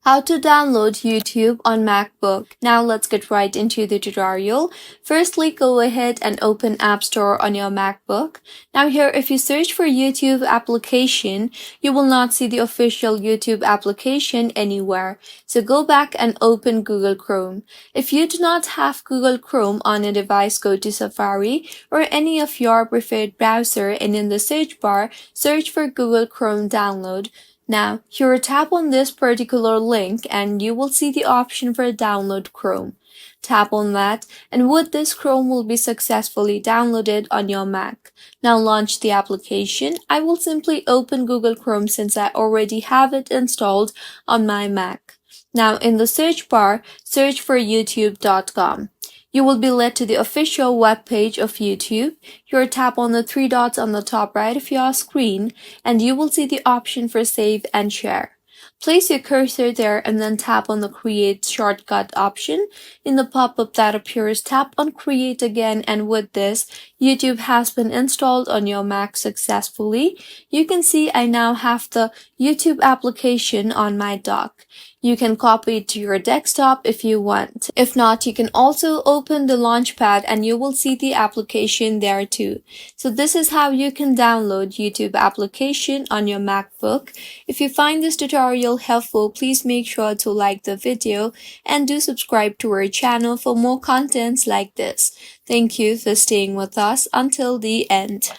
How to download YouTube on MacBook. Now let's get right into the tutorial. Firstly, go ahead and open App Store on your MacBook. Now here, if you search for YouTube application, you will not see the official YouTube application anywhere. So go back and open Google Chrome. If you do not have Google Chrome on a device, go to Safari or any of your preferred browser, and in the search bar, search for Google Chrome download. Now, here tap on this particular link and you will see the option for download Chrome. Tap on that, and with this, Chrome will be successfully downloaded on your Mac. Now launch the application. I will simply open Google Chrome since I already have it installed on my Mac. Now in the search bar, search for youtube.com. You will be led to the official web page of YouTube. Here tap on the three dots on the top right of your screen and you will see the option for save and share. Place your cursor there and then tap on the create shortcut option. In the pop-up that appears, tap on create again, and with this, YouTube has been installed on your Mac successfully. You can see I now have the YouTube application on my dock. You can copy it to your desktop if you want. If not, you can also open the Launchpad and you will see the application there too. So this is how you can download YouTube application on your MacBook. If you find this tutorial helpful, please make sure to like the video and do subscribe to our channel for more contents like this. Thank you for staying with us until the end.